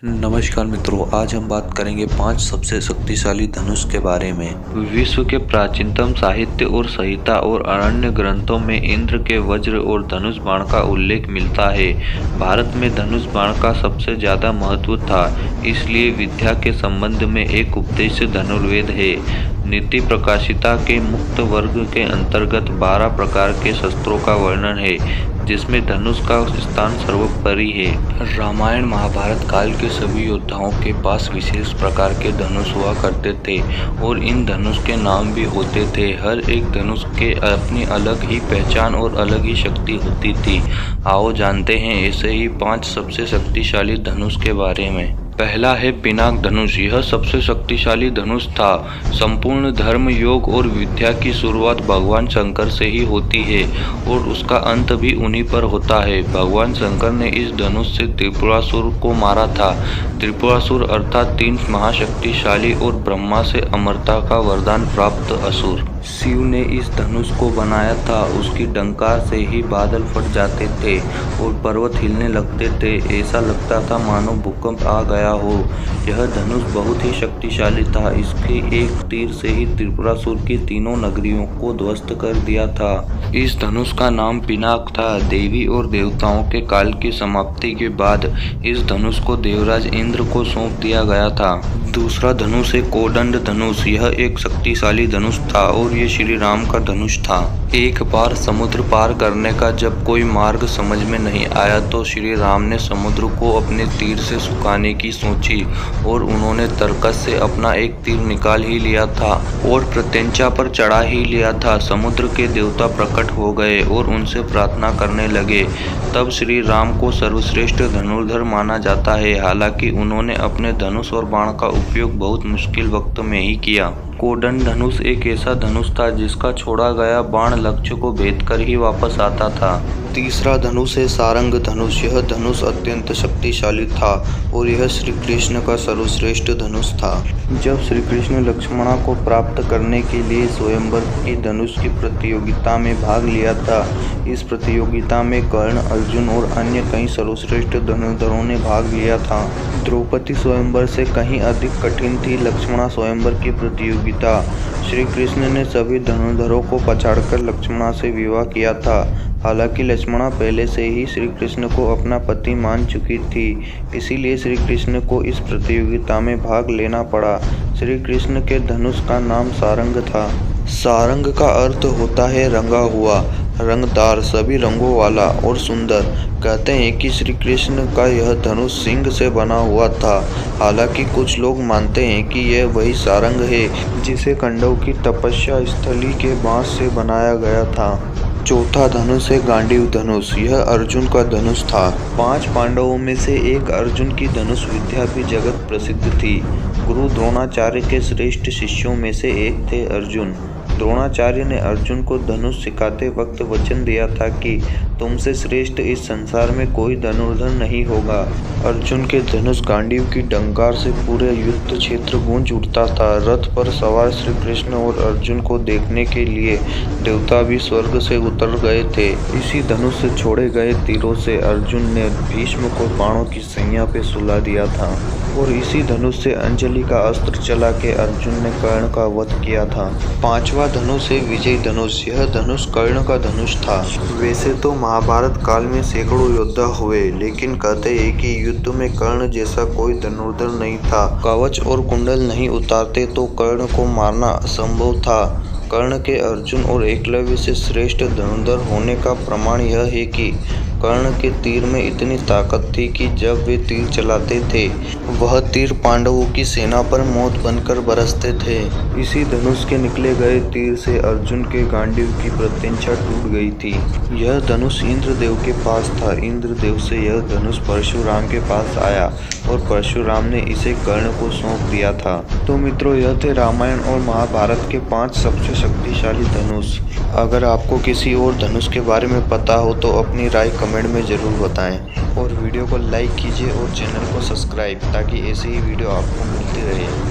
नमस्कार मित्रों, आज हम बात करेंगे 5 सबसे शक्तिशाली धनुष के बारे में। विश्व के प्राचीनतम साहित्य और संहिता और अरण्य ग्रंथों में इंद्र के वज्र और धनुष बाण का उल्लेख मिलता है। भारत में धनुष बाण का सबसे ज्यादा महत्व था, इसलिए विद्या के संबंध में एक उपदेश धनुर्वेद है। नीति प्रकाशिता के मुक्त वर्ग के अंतर्गत 12 प्रकार के शस्त्रों का वर्णन है, जिसमें धनुष का स्थान सर्वोपरि है। रामायण महाभारत काल के सभी योद्धाओं के पास विशेष प्रकार के धनुष हुआ करते थे और इन धनुष के नाम भी होते थे। हर एक धनुष के अपनी अलग ही पहचान और अलग ही शक्ति होती थी। आओ जानते हैं ऐसे ही 5 सबसे शक्तिशाली धनुष के बारे में। पहला है पिनाक धनुष। यह सबसे शक्तिशाली धनुष था। संपूर्ण धर्म, योग और विद्या की शुरुआत भगवान शंकर से ही होती है और उसका अंत भी उन्हीं पर होता है। भगवान शंकर ने इस धनुष से त्रिपुरासुर को मारा था। त्रिपुरासुर अर्थात 3 महाशक्तिशाली और ब्रह्मा से अमरता का वरदान प्राप्त असुर। शिव ने इस धनुष को बनाया था। उसकी डंकार से ही बादल फट जाते थे और पर्वत हिलने लगते थे। ऐसा लगता था मानो भूकंप आ गया हो। यह धनुष बहुत ही शक्तिशाली था। इसके एक तीर से ही त्रिपुरासुर की 3 नगरियों को ध्वस्त कर दिया था। इस धनुष का नाम पिनाक था। देवी और देवताओं के काल की समाप्ति के बाद इस धनुष को देवराज इंद्र को सौंप दिया गया था। दूसरा धनुष है कोदंड धनुष। यह एक शक्तिशाली धनुष था और ये श्री राम का धनुष था। एक बार समुद्र पार करने का जब कोई मार्ग समझ में नहीं आया तो श्री राम ने समुद्र को अपने तीर से सुखाने की सोची और उन्होंने तरकस से अपना एक तीर निकाल ही लिया था और प्रत्यंचा पर चढ़ा ही लिया था। समुद्र के देवता प्रकट हो गए और उनसे प्रार्थना करने लगे। तब श्री राम को सर्वश्रेष्ठ धनुर्धर माना जाता है। हालांकि उन्होंने अपने धनुष और बाण का उपयोग बहुत मुश्किल वक्त में ही किया। कोदंड धनुष एक ऐसा धनुष था जिसका छोड़ा गया बाण लक्ष्य को भेद कर ही वापस आता था। तीसरा धनुष है सारंग धनुष। यह धनुष अत्यंत शक्तिशाली था और यह श्री कृष्ण का सर्वश्रेष्ठ धनुष था। जब श्री कृष्ण लक्ष्मणा को प्राप्त करने के लिए स्वयंवर की धनुष की प्रतियोगिता में भाग लिया था। इस प्रतियोगिता में कर्ण, अर्जुन और अन्य कई सर्वश्रेष्ठ धनुर्धरों ने भाग लिया था। द्रौपदी स्वयंवर से कहीं अधिक कठिन थी लक्ष्मणा स्वयंवर की प्रतियोगिता। श्री कृष्ण ने सभी धनुर्धरों को पछाड़कर लक्ष्मणा से विवाह किया था। हालांकि लक्ष्मणा पहले से ही श्री कृष्ण को अपना पति मान चुकी थी, इसीलिए श्री कृष्ण को इस प्रतियोगिता में भाग लेना पड़ा। श्री कृष्ण के धनुष का नाम सारंग था। सारंग का अर्थ होता है रंगा हुआ, रंगदार, सभी रंगों वाला और सुंदर। कहते हैं कि श्री कृष्ण का यह धनुष सिंह से बना हुआ था। हालांकि कुछ लोग मानते हैं कि यह वही सारंग है जिसे कण्व की तपस्या स्थली के बांस से बनाया गया था। चौथा धनुष है गांडीव धनुष। यह अर्जुन का धनुष था। 5 पांडवों में से एक अर्जुन की धनुष विद्या भी जगत प्रसिद्ध थी। गुरु द्रोणाचार्य के श्रेष्ठ शिष्यों में से एक थे अर्जुन। द्रोणाचार्य ने अर्जुन को धनुष सिखाते वक्त वचन दिया था कि तुमसे श्रेष्ठ इस संसार में कोई धनुर्धर नहीं होगा। अर्जुन के धनुष गांडीव की डंकार से पूरे युद्ध क्षेत्र गूंज उठता था। रथ पर सवार श्री कृष्ण और अर्जुन को देखने के लिए देवता भी स्वर्ग से उतर गए थे। इसी धनुष से छोड़े गए तीरों से अर्जुन ने भीष्म को बाणों की सैया पे सुला दिया था और इसी धनुष से अंजलि का अस्त्र चला के अर्जुन ने कर्ण का वध किया था। 5वां धनुष है विजय धनुष। यह धनुष कर्ण का धनुष था। वैसे तो महाभारत काल में सैकड़ों योद्धा हुए, लेकिन कहते हैं कि युद्ध में कर्ण जैसा कोई धनुर्धर नहीं था। कवच और कुंडल नहीं उतारते तो कर्ण को मारना असंभव था। कर्ण के अर्जुन और एकलव्य से श्रेष्ठ धनुर्धर होने का प्रमाण यह है कि कर्ण के तीर में इतनी ताकत थी कि जब वे तीर चलाते थे वह तीर पांडवों की सेना पर मौत बनकर बरसते थे। इसी धनुष के निकले गए तीर से अर्जुन के गांडीव की प्रत्यंचा टूट गई थी। यह धनुष इंद्रदेव के पास था। इंद्रदेव से यह धनुष परशुराम के पास आया और परशुराम ने इसे कर्ण को सौंप दिया था। तो मित्रों, यह थे रामायण और महाभारत के 5 सबसे शक्तिशाली धनुष। अगर आपको किसी और धनुष के बारे में पता हो तो अपनी राय कमेंट में ज़रूर बताएं और वीडियो को लाइक कीजिए और चैनल को सब्सक्राइब, ताकि ऐसी ही वीडियो आपको मिलती रहे।